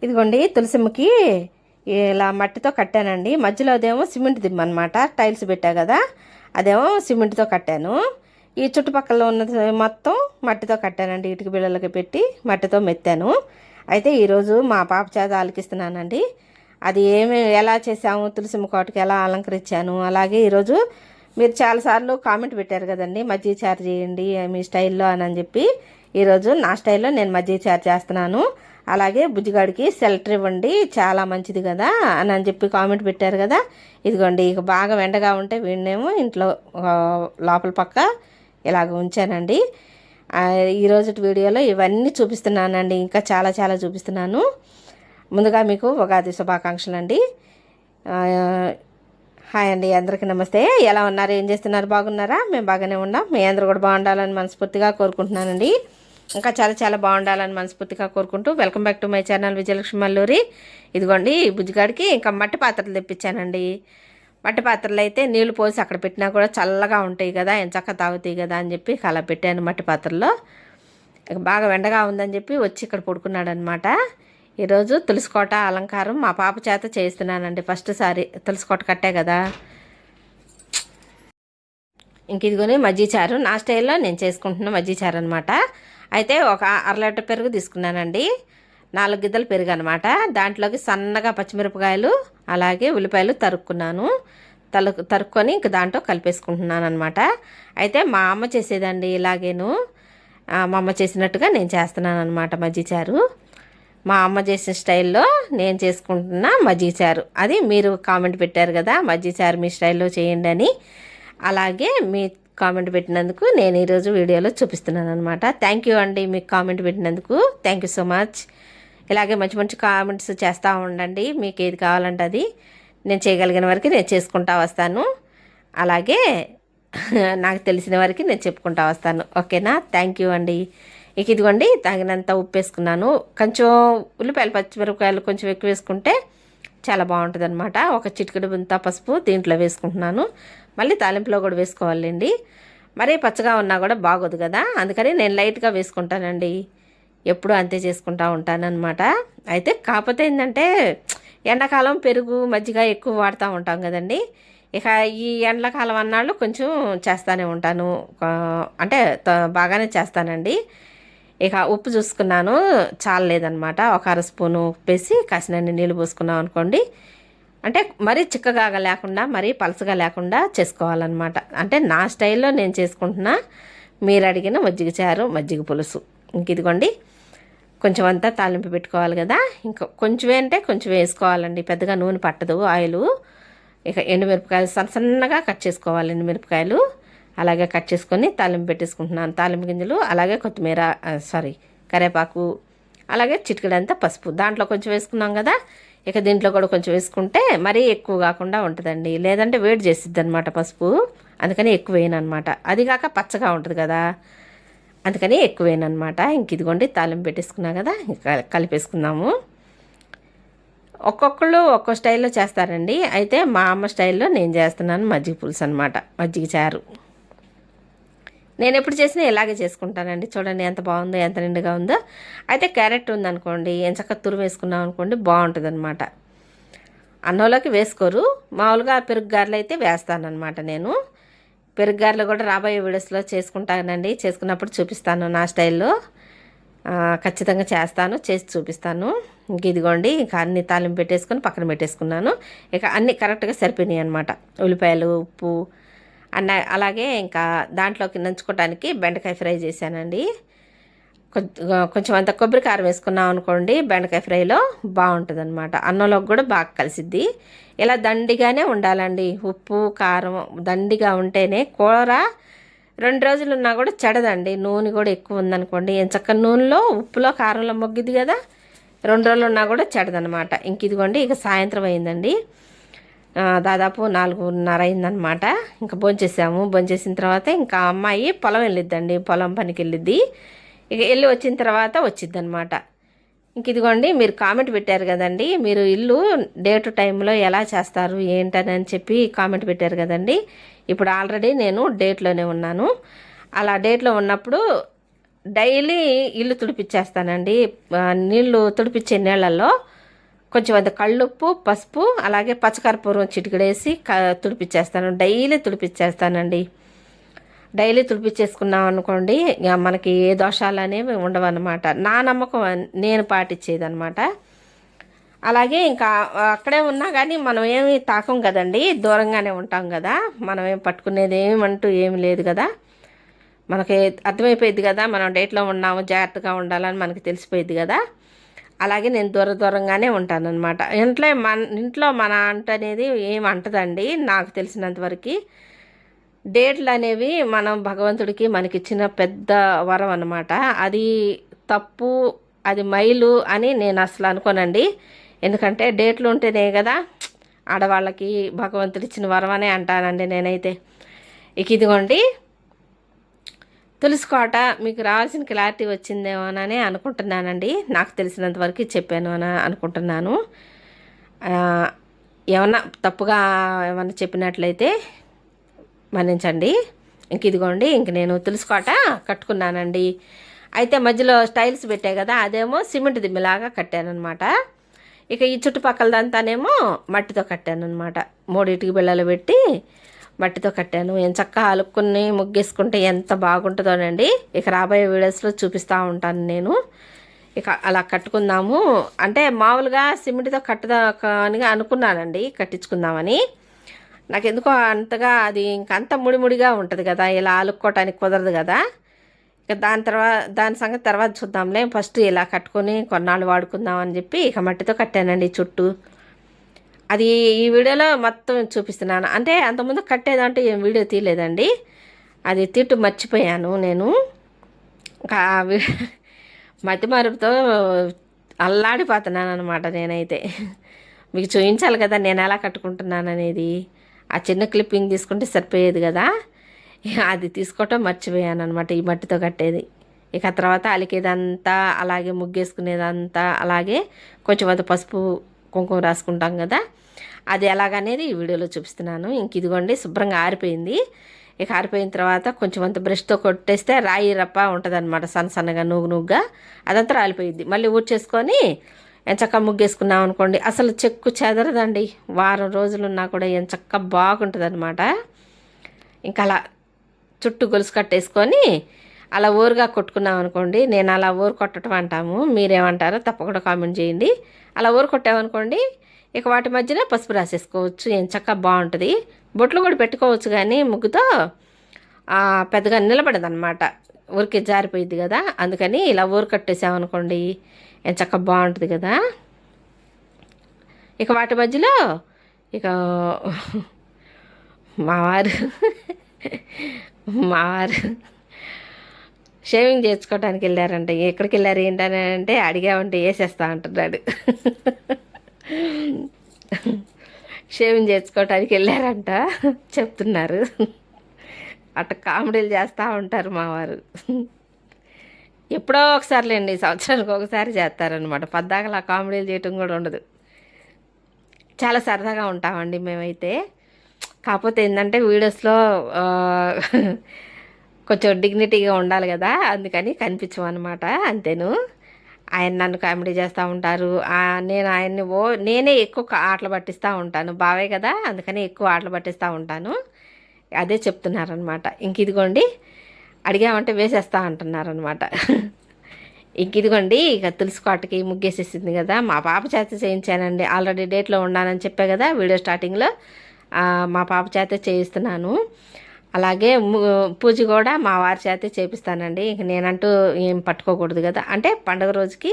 ఇదిగోండి తులసిమ్మకి ఇలా మట్టితో కట్టానండి. మధ్యలో అదేమో సిమెంట్ దిమ్మ అనమాట. టైల్స్ పెట్టా కదా, అదేమో సిమెంట్తో కట్టాను. ఈ చుట్టుపక్కల ఉన్నది మొత్తం మట్టితో కట్టానండి. ఇటుక బిళ్ళలకి పెట్టి మట్టితో మెత్తాను. అయితే ఈరోజు మా పాప చేత ఆలకిస్తున్నానండి. అది ఎలా చేసాము, తులసిమ్మ కోటకి ఎలా అలంకరించాను. అలాగే ఈరోజు మీరు చాలాసార్లు కామెంట్ పెట్టారు కదండి, మజ్జిగ చారు చేయండి మీ స్టైల్లో అని చెప్పి. ఈరోజు నా స్టైల్లో నేను మజ్జిగ చారు చేస్తున్నాను. అలాగే బుజ్జిగాడికి సెల్టర్ ఇవ్వండి, చాలా మంచిది కదా అని చెప్పి కామెంట్ పెట్టారు కదా. ఇదిగోండి, ఇక బాగా వెండగా ఉంటే వీడినేమో ఇంట్లో లోపల పక్క ఇలాగ ఉంచానండి. ఈరోజు వీడియోలో ఇవన్నీ చూపిస్తున్నానండి. ఇంకా చాలా చాలా చూపిస్తున్నాను. ముందుగా మీకు ఉగాది శుభాకాంక్షలు అండి. హాయ్ అండి, అందరికీ నమస్తే. ఎలా ఉన్నారు, ఏం చేస్తున్నారు, బాగున్నారా? మేము బాగానే ఉన్నాం. మీ అందరూ కూడా బాగుండాలని మనస్ఫూర్తిగా కోరుకుంటున్నానండి. ఇంకా చాలా చాలా బాగుండాలని మనస్ఫూర్తిగా కోరుకుంటూ welcome back to my channel Vijayalakshmi Malluri. ఇదిగోండి బుజ్జిగాడికి ఇంకా మట్టి పాత్రలు తెప్పించానండి. మట్టి పాత్రలు అయితే నీళ్లు పోసి అక్కడ పెట్టినా కూడా చల్లగా ఉంటాయి కదా, ఎంచక్క తాగుతాయి కదా అని చెప్పి అలా పెట్టాను మట్టి పాత్రలో. బాగా వెండగా ఉందని చెప్పి వచ్చి ఇక్కడ పడుకున్నాడు అనమాట. ఈరోజు తులసికోట అలంకారం మా పాప చేత చేయిస్తున్నానండి. ఫస్ట్ సారి తులసికోట కట్టే కదా. ఇంక ఇదిగోని మజ్జిగ చారు నా స్టైల్లో నేను చేసుకుంటున్న మజ్జిగ చారు అనమాట. అయితే ఒక 1/2 లీటర్ పెరుగు తీసుకున్నానండి. 4 గిద్దలు పెరుగు అనమాట. దాంట్లోకి సన్నగా పచ్చిమిరపకాయలు అలాగే ఉల్లిపాయలు తరుక్కున్నాను. తరుక్కొని ఇంక దాంట్లో కలిపేసుకుంటున్నాను అనమాట. అయితే మా అమ్మ చేసేదండి ఇలాగేను. మా అమ్మ చేసినట్టుగా నేను చేస్తున్నాను అనమాట మజ్జిగ చారు. మా అమ్మ చేసిన స్టైల్లో నేను చేసుకుంటున్న మజ్జిగ చారు. అది మీరు కామెంట్ పెట్టారు కదా, మజ్జిగ చారు మీ స్టైల్లో చేయండి అని. అలాగే మీ కామెంట్ పెట్టినందుకు నేను ఈరోజు వీడియోలో చూపిస్తున్నాను అనమాట. థ్యాంక్ యూ అండి, మీకు కామెంట్ పెట్టినందుకు థ్యాంక్ యూ సో మచ్. ఇలాగే మంచి మంచి కామెంట్స్ చేస్తూ ఉండండి. మీకు ఏది కావాలంటే అది నేను చేయగలిగిన వరకు నేను చేసుకుంటా వస్తాను. అలాగే నాకు తెలిసిన వరకు నేను చెప్పుకుంటా వస్తాను. ఓకేనా? థ్యాంక్ యూ అండి. ఇక ఇదిగోండి తగినంత ఉప్పు వేసుకున్నాను. కొంచెం ఉల్లిపాయలు పచ్చిమిరపకాయలు కొంచెం ఎక్కువ వేసుకుంటే చాలా బాగుంటుంది అనమాట. ఒక చిటికెడు ఇంత పసుపు దీంట్లో వేసుకుంటున్నాను. మళ్ళీ తాలింపులో కూడా వేసుకోవాలండి. మరీ పచ్చగా ఉన్నా కూడా బాగోదు కదా, అందుకని నేను లైట్గా వేసుకుంటానండి. ఎప్పుడూ అంతే చేసుకుంటూ ఉంటానన్నమాట. అయితే కాకపోతే ఏంటంటే ఎండాకాలం పెరుగు మజ్జిగ ఎక్కువ వాడుతూ ఉంటాం కదండి. ఇక ఈ ఎండాకాలం అన్నాళ్ళు కొంచెం చేస్తూనే ఉంటాను, అంటే బాగానే చేస్తానండి. ఇక ఉప్పు చూసుకున్నాను, చాలలేదనమాట. ఒక 1/2 స్పూను ఉప్పు వేసి కాసినన్ని నీళ్ళు పోసుకున్నాం అనుకోండి. అంటే మరీ చిక్కగా లేకుండా మరీ పలసగా లేకుండా చేసుకోవాలన్నమాట. అంటే నా స్టైల్లో నేను చేసుకుంటున్నా. మీరు అడిగిన మజ్జిగ చారు మజ్జిగ పులుసు. ఇంక ఇదిగోండి కొంచెం అంతా తాలింపు పెట్టుకోవాలి కదా. ఇంకా కొంచెమే అంటే కొంచెం వేసుకోవాలండి, పెద్దగా నూనె పట్టదు ఆయిల్. ఇక ఎండుమిరపకాయలు సన్నగా కట్ చేసుకోవాలి. ఎండుమిరపకాయలు అలాగే కట్ చేసుకొని తాలింపు పెట్టేసుకుంటున్నాను. తాలింపు గింజలు అలాగే కొత్తిమీర కరివేపాకు అలాగే చిటికెడంతా పసుపు దాంట్లో కొంచెం వేసుకున్నాం కదా. ఇక దీంట్లో కూడా కొంచెం వేసుకుంటే మరీ ఎక్కువ కాకుండా ఉంటుందండి, లేదంటే వేడి చేసిద్ది అనమాట పసుపు. అందుకని ఎక్కువ వేయను అనమాట. అది కాక పచ్చగా ఉంటుంది కదా, అందుకని ఎక్కువ వేయను అనమాట. ఇంక ఇదిగోండి తాలింపు పెట్టేసుకున్నా కదా, ఇంకా కలిపేసుకుందాము. ఒక్కొక్కళ్ళు ఒక్కో స్టైల్లో చేస్తారండి. అయితే మా అమ్మ స్టైల్లో నేను చేస్తున్నాను మజ్జిగ పులుసు అనమాట, మజ్జిగ చారు. నేను ఎప్పుడు చేసినా ఇలాగే చేసుకుంటానండి. చూడండి ఎంత బాగుందో, ఎంత నిండుగా ఉందో. అయితే క్యారెట్ ఉందనుకోండి, ఎంచక్క తురుము వేసుకున్నాం అనుకోండి, బాగుంటుంది అనమాట. అన్నంలోకి వేసుకోరు, మామూలుగా పెరుగు గారెలు అయితే వేస్తానన్నమాట. నేను పెరుగు గారెలు కూడా రాబోయే వీడియోస్లో చేసుకుంటానండి. చేసుకున్నప్పుడు చూపిస్తాను నా స్టైల్లో. ఖచ్చితంగా చేస్తాను, చేసి చూపిస్తాను. ఇంక ఇదిగోండి ఇంకా అన్ని తాలింపు పెట్టేసుకొని పక్కన పెట్టేసుకున్నాను. ఇక అన్నీ కరెక్ట్గా సరిపోయినాయి అనమాట. ఉల్లిపాయలు ఉప్పు అన్న అలాగే ఇంకా దాంట్లోకి నంచుకోవడానికి బెండకాయ ఫ్రై చేశానండి. కొంచెం అంత కొబ్బరి కారం వేసుకున్నాం అనుకోండి, బెండకాయ ఫ్రైలో బాగుంటుంది అనమాట. అన్నంలోకి కూడా బాగా కలిసిద్ది. ఇలా దండిగానే ఉండాలండి. ఉప్పు కారం దండిగా ఉంటేనే కూర 2 రోజులు ఉన్నా కూడా చెడదండి. నూనె కూడా ఎక్కువ ఉందనుకోండి, ఎంచక్క నూనెలో ఉప్పులో కారంలో మొగ్గిద్ది కదా, 2 రోజులు ఉన్నా కూడా చెడదనమాట. ఇంక ఇదిగోండి ఇక సాయంత్రం అయిందండి. దాదాపు 4:30 అయిందనమాట. ఇంకా భోంచేసాము. భోంచేసిన తర్వాత ఇంకా అమ్మాయి పొలం వెళ్ళిద్దండి, పొలం పనికి వెళ్ళిద్ది. ఇక వెళ్ళి వచ్చిన తర్వాత వచ్చిద్ది అనమాట. ఇంక ఇదిగోండి మీరు కామెంట్ పెట్టారు కదండి, మీరు ఇల్లు డే టు టైంలో ఎలా చేస్తారు ఏంటని చెప్పి కామెంట్ పెట్టారు కదండి. ఇప్పుడు ఆల్రెడీ నేను డేట్లోనే ఉన్నాను. అలా డేట్లో ఉన్నప్పుడు డైలీ ఇల్లు తుడిపిచ్చేస్తానండి. నీళ్ళు తుడిపించే నీళ్ళల్లో కొంచెం అది కళ్ళుప్పు, పసుపు, అలాగే పచ్చకర్పూరం చిటికడేసి తుడిపిచ్చేస్తాను. డైలీ తుడిపిచ్చేస్తానండి. డైలీ తుడిపిచ్చేసుకున్నాం అనుకోండి, ఇక మనకి ఏ దోషాలు అనేవి ఉండవు అన్నమాట. నా నమ్మకం, నేను పాటించేదనమాట. అలాగే ఇంకా అక్కడే ఉన్నా కానీ మనం ఏమి తాకం కదండి, దూరంగానే ఉంటాం కదా, మనం ఏం పట్టుకునేది ఏమంటూ ఏమి లేదు కదా, మనకి అర్థమైపోయింది కదా, మనం డేట్లో ఉన్నాము, జాగ్రత్తగా ఉండాలని మనకి తెలిసిపోయింది కదా. అలాగే నేను దూరంగానే ఉంటానన్నమాట. ఇంట్లో మన అంట అనేది ఏమి అంటదండి నాకు తెలిసినంతవరకు. డేట్లు అనేవి మనం భగవంతుడికి మనకిచ్చిన పెద్ద వరం అన్నమాట. అది తప్పు, అది మైలు అని నేను అసలు అనుకోనండి. ఎందుకంటే డేట్లు ఉంటేనే కదా ఆడవాళ్ళకి భగవంతుడు ఇచ్చిన వరం అనే అంటానండి నేనైతే. ఇక ఇదిగోండి తులసికోట, మీకు రావాల్సిన క్లారిటీ వచ్చిందేమోనని అనుకుంటున్నానండి. నాకు తెలిసినంతవరకు చెప్పాను అని అనుకుంటున్నాను. ఏమన్నా తప్పుగా ఏమన్నా చెప్పినట్లయితే మన్నించండి. ఇంక ఇదిగోండి, ఇంక నేను తులసికోట కట్టుకున్నానండి. అయితే మధ్యలో స్టైల్స్ పెట్టాయి కదా, అదేమో సిమెంట్ దిమ్మిలాగా కట్టానమాట. ఇక ఈ చుట్టుపక్కలదంతానేమో మట్టితో కట్టానమాట. 3 ఇటుక బిళ్ళలు పెట్టి మట్టితో కట్టాను. చక్కగా అలుక్కుని ముగ్గేసుకుంటే ఎంత బాగుంటుందోనండి. ఇక రాబోయే వీడియోస్లో చూపిస్తూ ఉంటాను నేను. ఇక అలా కట్టుకుందాము అంటే మామూలుగా సిమెంట్తో కట్టుదాని అనుకున్నానండి, కట్టించుకుందామని. నాకు ఎందుకో అంతగా అది ఇంకంత ముడిముడిగా ఉంటుంది కదా, ఇలా అలుక్కోవటానికి కుదరదు కదా. ఇక దాని సంగతి తర్వాత చూద్దాంలే, ఫస్ట్ ఇలా కట్టుకొని కొన్నాళ్ళు వాడుకుందాం అని చెప్పి ఇక మట్టితో కట్టానండి చుట్టూ. అది ఈ వీడియోలో మొత్తం చూపిస్తున్నాను. అంటే అంతకుముందు కట్టేదంటే ఏం వీడియో తీయలేదండి, అది తీటు మర్చిపోయాను నేను. ఇంకా మతి మరుపుతో అల్లాడిపోతున్నాను అనమాట నేనైతే. మీకు చూపించాలి కదా నేను ఎలా కట్టుకుంటున్నాను అనేది. ఆ చిన్న క్లిప్పింగ్ తీసుకుంటే సరిపోయేది కదా, అది తీసుకోవటం మర్చిపోయాను అనమాట, ఈ మట్టితో కట్టేది. ఇక తర్వాత అలికేదంతా, అలాగే ముగ్గేసుకునేదంతా, అలాగే కొంచెం అది పసుపు కుంకుమ రాసుకుంటాం కదా, అది ఎలాగనేది ఈ వీడియోలో చూపిస్తున్నాను. ఇంక ఇదిగోండి శుభ్రంగా ఆరిపోయింది. ఇక ఆరిపోయిన తర్వాత కొంచెం అంత బ్రష్తో కొట్టేస్తే రాయి రప్ప ఉంటుంది అనమాట, సన్నగా నుగ్గుగా అదంతా రాలిపోయింది. మళ్ళీ ఊడ్చేసుకొని ఎంచక్క ముగ్గేసుకున్నాం అనుకోండి, అసలు చెక్కు చెదరదండి. వారం రోజులున్నా కూడా ఎంచక్క బాగుంటుంది అనమాట. ఇంకా అలా చుట్టూ గొలుసు కట్టేసుకొని అలా ఊరుగా కొట్టుకున్నాం అనుకోండి, నేను అలా ఊరు కొట్టడం అంటాము, మీరేమంటారో తప్పకుండా కామెంట్ చేయండి. అలా ఊరు కొట్టామనుకోండి, ఇక వాటి మధ్యన పసుపు రాసేసుకోవచ్చు, ఎంచక్క బాగుంటుంది. బొట్లు కూడా పెట్టుకోవచ్చు, కానీ ముగ్గుతో పెద్దగా నిలబడదు అనమాట, ఊరికే జారిపోయింది కదా. అందుకని ఇలా ఊరు కట్టేసామనుకోండి ఎంచక్క బాగుంటుంది కదా. ఇక వాటి మధ్యలో ఇక మావారు షేవింగ్ చేసుకోవడానికి వెళ్ళారంట. ఎక్కడికి వెళ్ళారు ఏంటని అంటే అడిగామంటే వేసేస్తా అంటున్నాడు. షేవింగ్ చేసుకోవడానికి వెళ్ళారంట చెప్తున్నారు. అట్ట కామెడీలు చేస్తూ ఉంటారు మావారు. ఎప్పుడో ఒకసారిలేండి, సంవత్సరానికి ఒకసారి చేస్తారనమాట. పద్దాకలా కామెడీలు చేయటం కూడా ఉండదు. చాలా సరదాగా ఉంటామండి మేమైతే. కాకపోతే ఏంటంటే వీడియోస్లో కొంచెం డిగ్నిటీగా ఉండాలి కదా, అందుకని కనిపించమన్నమాట, అంతేను. ఆయన నన్ను కామెడీ చేస్తూ ఉంటారు, నేను ఆయన్ని నేనే ఎక్కువ ఆటలు పట్టిస్తూ ఉంటాను. బావే కదా, అందుకని ఎక్కువ ఆటలు పట్టిస్తూ ఉంటాను. అదే చెప్తున్నారనమాట. ఇంక ఇదిగోండి అడిగామంటే వేసేస్తా అంటున్నారనమాట. ఇంక ఇదిగోండి ఇక తులసికోటకి ముగ్గేసేసింది కదా, మా పాప చేత చేయించానండి. ఆల్రెడీ డేట్లో ఉన్నానని చెప్పా కదా వీడియో స్టార్టింగ్లో, మా పాప చేత చేయిస్తున్నాను. అలాగే పూజ కూడా మా వారి చేతే చేపిస్తానండి. ఇంక నేనంటూ ఏం పట్టుకోకూడదు కదా, అంటే పండుగ రోజుకి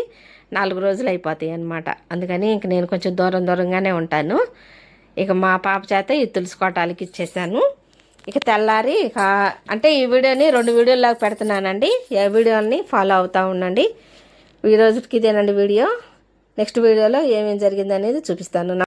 4 రోజులు అయిపోతాయి అన్నమాట. అందుకని ఇంక నేను కొంచెం దూరంగానే ఉంటాను. ఇక మా పాప చేత ఈ తులసికోటాలకి ఇచ్చేసాను. ఇక తెల్లారి ఇక అంటే ఈ వీడియోని 2 వీడియోలాగా పెడుతున్నానండి. ఈ వీడియోని ఫాలో అవుతూ ఉండండి. ఈ రోజుకి ఇదేనండి వీడియో. నెక్స్ట్ వీడియోలో ఏమేమి జరిగింది అనేది చూపిస్తాను.